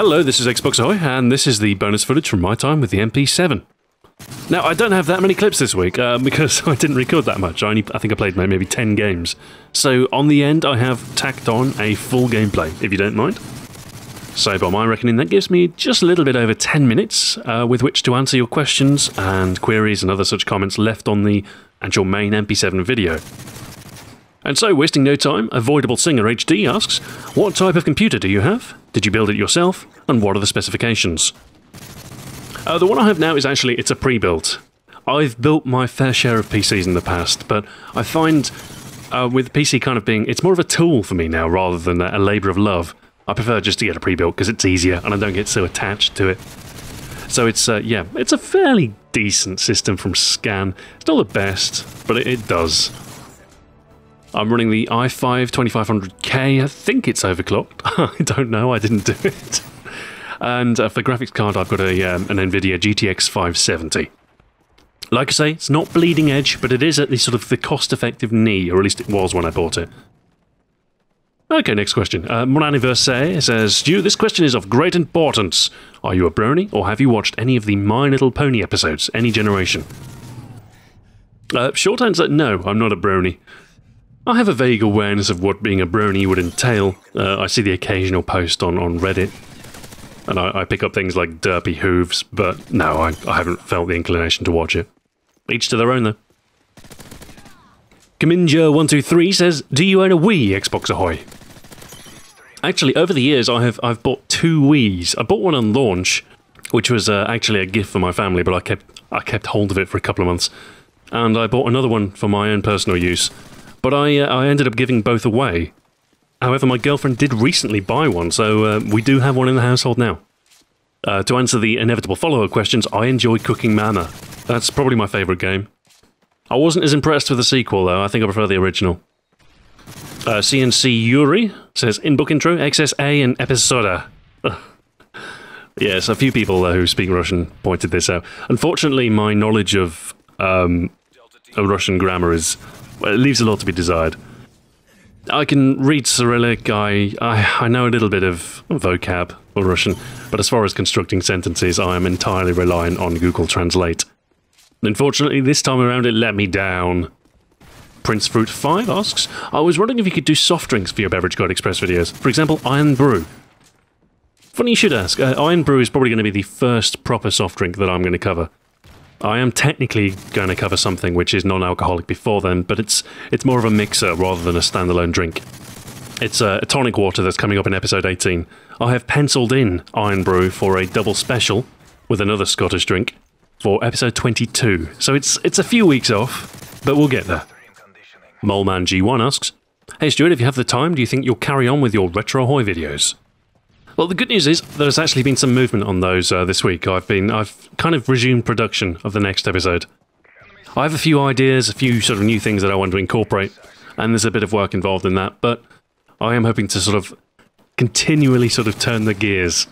Hello, this is Xboxahoy, and this is the bonus footage from my time with the MP7. Now, I don't have that many clips this week, because I didn't record that much. I think I played maybe 10 games. So, on the end, I have tacked on a full gameplay, if you don't mind. So, by my reckoning, that gives me just a little bit over 10 minutes with which to answer your questions and queries and other such comments left on the actual main MP7 video. And so, wasting no time, Avoidable Singer HD asks, what type of computer do you have? Did you build it yourself? And what are the specifications? The one I have now is actually, it's a pre-built. I've built my fair share of PCs in the past, but I find with PC kind of being, it's more of a tool for me now rather than a labour of love. I prefer just to get a pre-built because it's easier and I don't get so attached to it. So it's, yeah, it's a fairly decent system from Scan. It's not the best, but it does. I'm running the i5 2500K. I think it's overclocked. I don't know, I didn't do it. And for the graphics card, I've got an NVIDIA GTX 570. Like I say, it's not bleeding edge, but it is at the sort of the cost-effective knee, or at least it was when I bought it. Okay, next question. Mon anniversaire says, Stu, this question is of great importance. Are you a brony, or have you watched any of the My Little Pony episodes, any generation? Short answer, no, I'm not a brony. I have a vague awareness of what being a brony would entail. I see the occasional post on Reddit, and I pick up things like derpy hooves, but no, I haven't felt the inclination to watch it. Each to their own, though. kmjnhh says, do you own a Wii Xboxahoy? Actually, over the years, I've bought 2 Wiis. I bought one on launch, which was actually a gift for my family, but I kept hold of it for a couple of months. And I bought another one for my own personal use. But I ended up giving both away. However, my girlfriend did recently buy one, so we do have one in the household now. To answer the inevitable follow-up questions, I enjoy Cooking Mama. That's probably my favourite game. I wasn't as impressed with the sequel, though. I think I prefer the original. CNC Yuri says, in-book intro, XSA and Episoda. Yes, a few people who speak Russian pointed this out. Unfortunately, my knowledge of Russian grammar is... well, it leaves a lot to be desired. I can read Cyrillic, I know a little bit of vocab for Russian, but as far as constructing sentences, I am entirely reliant on Google Translate. Unfortunately, this time around it let me down. Prince Fruit 5 asks, I was wondering if you could do soft drinks for your Beverage Guide Express videos. For example, Iron Brew. Funny you should ask. Iron Brew is probably going to be the first proper soft drink that I'm going to cover. I am technically going to cover something which is non-alcoholic before then, but it's more of a mixer rather than a standalone drink. It's a tonic water that's coming up in episode 18. I have penciled in Iron Brew for a double special with another Scottish drink for episode 22. So it's a few weeks off, but we'll get there. Moleman G1 asks, hey Stuart, if you have the time, do you think you'll carry on with your Retro Ahoy videos? Well, the good news is there's actually been some movement on those this week. I've kind of resumed production of the next episode. I have a few ideas, a few sort of new things that I want to incorporate, and there's a bit of work involved in that, but I am hoping to sort of continually sort of turn the gears.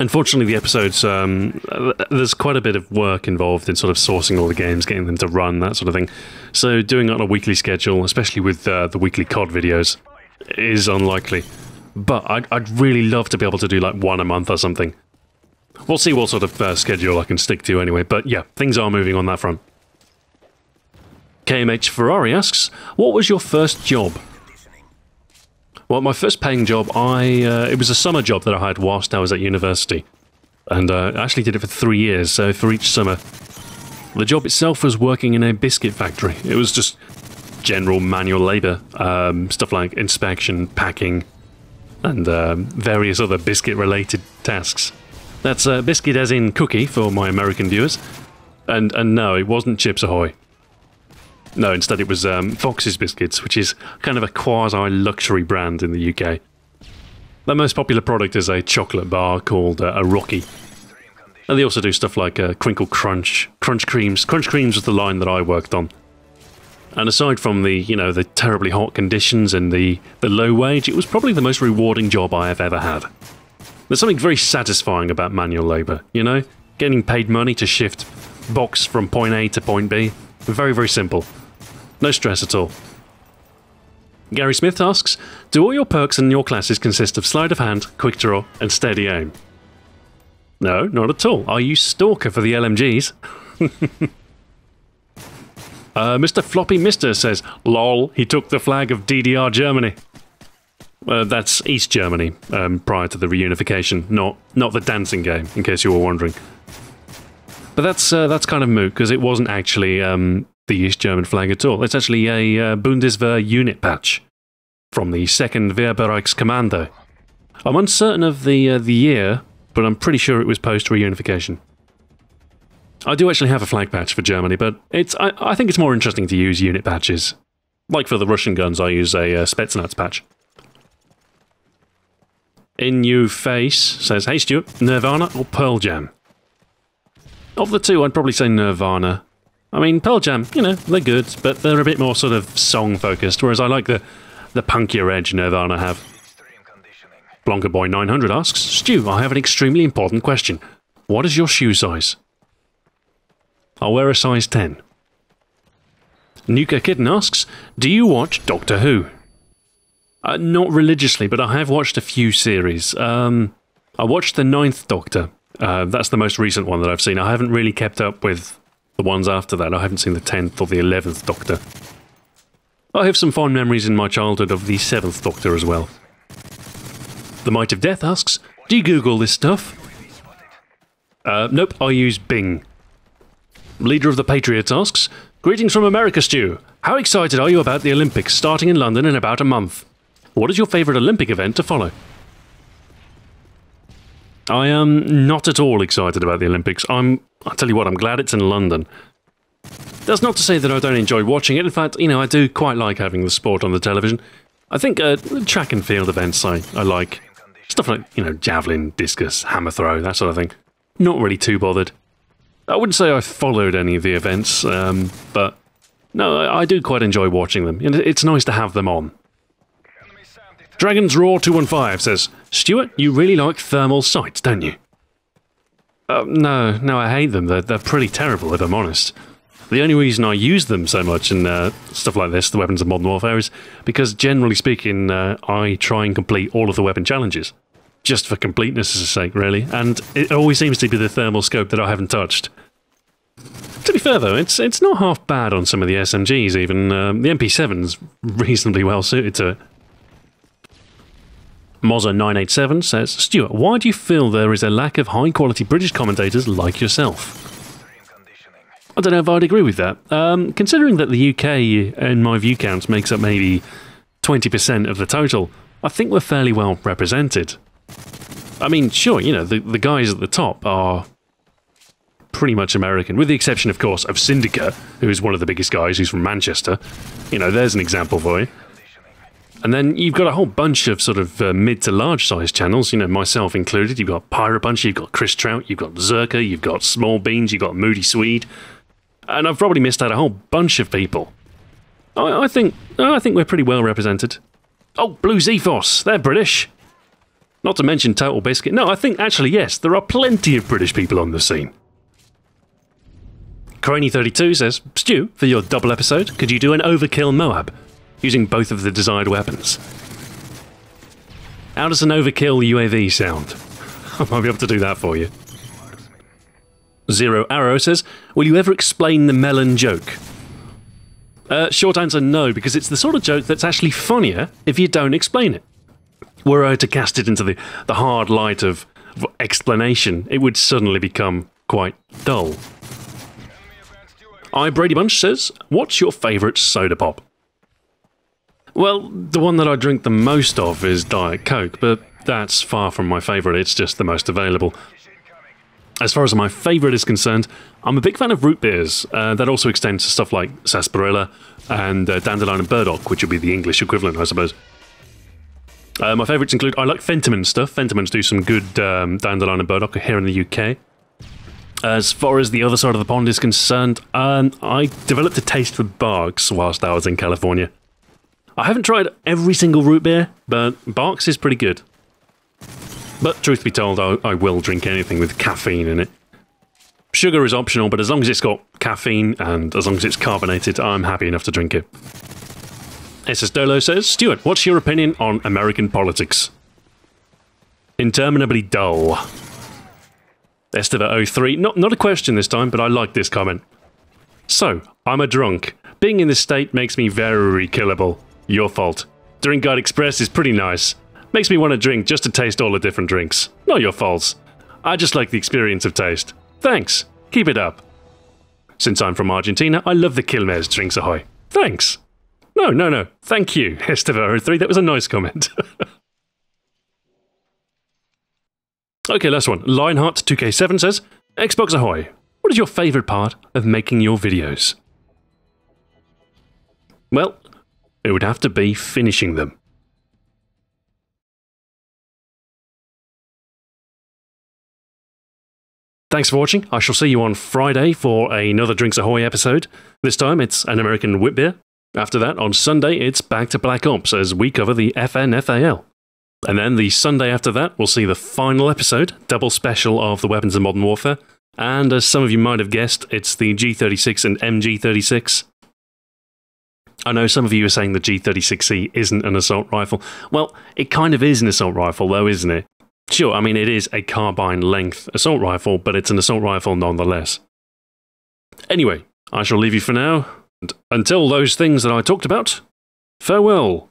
Unfortunately, the episodes, there's quite a bit of work involved in sort of sourcing all the games, getting them to run, that sort of thing. So doing it on a weekly schedule, especially with the weekly COD videos, is unlikely. But I'd really love to be able to do like one a month or something. We'll see what sort of schedule I can stick to anyway, but yeah, things are moving on that front. KMH Ferrari asks, what was your first job? Well, my first paying job, it was a summer job that I had whilst I was at university. And I actually did it for 3 years, so for each summer. The job itself was working in a biscuit factory. It was just general manual labour, stuff like inspection, packing, and various other biscuit-related tasks. That's biscuit as in cookie for my American viewers. And no, it wasn't Chips Ahoy. No, instead it was Fox's Biscuits, which is kind of a quasi-luxury brand in the UK. Their most popular product is a chocolate bar called a Rocky. And they also do stuff like Crinkle Crunch, Crunch Creams. Crunch Creams was the line that I worked on. And aside from the, you know, the terribly hot conditions and the low wage, it was probably the most rewarding job I have ever had. There's something very satisfying about manual labour, you know? Getting paid money to shift box from point A to point B. Very, very simple. No stress at all. Gary Smith asks, do all your perks in your classes consist of sleight of hand, quick draw, and steady aim? No, not at all. I use Stalker for the LMGs. Mr. Floppy Mister says, lol, he took the flag of DDR Germany. That's East Germany, prior to the reunification, not the dancing game, in case you were wondering. But that's kind of moot, because it wasn't actually the East German flag at all. It's actually a Bundeswehr unit patch from the 2nd Wehrbereichskommando. I'm uncertain of the year, but I'm pretty sure it was post-reunification. I do actually have a flag patch for Germany, but I think it's more interesting to use unit patches. Like for the Russian guns, I use a Spetsnaz patch. iinuface says, hey Stuart, Nirvana or Pearl Jam? Of the two, I'd probably say Nirvana. I mean, Pearl Jam, you know, they're good, but they're a bit more sort of song-focused, whereas I like the punkier edge Nirvana have. Blonkerboy900 asks, Stu, I have an extremely important question. What is your shoe size? I'll wear a size 10. Nuka Kitten asks, do you watch Doctor Who? Not religiously, but I have watched a few series. I watched the 9th Doctor. That's the most recent one that I've seen. I haven't really kept up with the ones after that. I haven't seen the 10th or the 11th Doctor. I have some fond memories in my childhood of the 7th Doctor as well. The Might of Death asks, do you Google this stuff? Nope, I use Bing. Leader of the Patriots asks, greetings from America, Stu. How excited are you about the Olympics starting in London in about a month? What is your favourite Olympic event to follow? I am not at all excited about the Olympics. I'll tell you what, I'm glad it's in London. That's not to say that I don't enjoy watching it. In fact, you know, I do quite like having the sport on the television. I think track and field events I like. Stuff like, you know, javelin, discus, hammer throw, that sort of thing. Not really too bothered. I wouldn't say I followed any of the events, but no, I do quite enjoy watching them. It's nice to have them on. Dragon's Roar 215 says, Stuart, you really like thermal sights, don't you? No, I hate them. They're pretty terrible, if I'm honest. The only reason I use them so much in stuff like this, the Weapons of Modern Warfare, is because, generally speaking, I try and complete all of the weapon challenges. Just for completeness' sake, really. And it always seems to be the thermal scope that I haven't touched. To be fair, though, it's not half bad on some of the SMGs, even. The MP7's reasonably well suited to it. Moza987 says, Stuart, why do you feel there is a lack of high-quality British commentators like yourself? I don't know if I'd agree with that. Considering that the UK, in my view counts, makes up maybe 20% of the total, I think we're fairly well represented. I mean, sure, you know, the guys at the top are pretty much American, with the exception, of course, of Syndicate, who is one of the biggest guys, who's from Manchester. You know, there's an example for you. And then you've got a whole bunch of sort of mid to large size channels, you know, myself included. You've got Pirate Bunch, you've got Chris Trout, you've got Zerka, you've got Small Beans, you've got Moody Swede. And I've probably missed out a whole bunch of people. I think we're pretty well represented. Oh, Blue Zephos, they're British. Not to mention Total Biscuit. No, I think, actually, yes, there are plenty of British people on the scene. Craney32 says, Stu, for your double episode, could you do an overkill Moab, using both of the desired weapons? How does an overkill UAV sound? I might be able to do that for you. Zeroarrow says, will you ever explain the melon joke? Short answer, no, because it's the sort of joke that's actually funnier if you don't explain it. Were I to cast it into the hard light of explanation, it would suddenly become quite dull. ibradeybunch says, what's your favourite soda pop? Well, the one that I drink the most of is Diet Coke, but that's far from my favourite, it's just the most available. As far as my favourite is concerned, I'm a big fan of root beers. That also extends to stuff like sarsaparilla and dandelion and burdock, which would be the English equivalent, I suppose. My favourites include, I like Fentiman stuff. Fentimans do some good dandelion and burdock here in the UK. As far as the other side of the pond is concerned, I developed a taste for Barks whilst I was in California. I haven't tried every single root beer, but Barks is pretty good. But truth be told, I will drink anything with caffeine in it. Sugar is optional, but as long as it's got caffeine and as long as it's carbonated, I'm happy enough to drink it. SS Dolo says, Stuart, what's your opinion on American politics? Interminably dull. Estiver03, not a question this time, but I like this comment. So, I'm a drunk. Being in this state makes me very killable. Your fault. Drink Guide Express is pretty nice. Makes me want to drink just to taste all the different drinks. Not your faults. I just like the experience of taste. Thanks. Keep it up. Since I'm from Argentina, I love the Quilmes drinks ahoy. Thanks. No. Thank you, Estiver03. That was a nice comment. Okay, last one. Lionheart2k7 says, Xboxahoy, what is your favourite part of making your videos? Well, it would have to be finishing them. Thanks for watching. I shall see you on Friday for another Drinks Ahoy episode. This time it's an American whip beer. After that, on Sunday, it's back to Black Ops as we cover the FNFAL. And then the Sunday after that, we'll see the final episode, double special of the Weapons of Modern Warfare. And as some of you might have guessed, it's the G36 and MG36. I know some of you are saying the G36C isn't an assault rifle. Well, it kind of is an assault rifle though, isn't it? Sure, I mean, it is a carbine-length assault rifle, but it's an assault rifle nonetheless. Anyway, I shall leave you for now. And until those things that I talked about, farewell.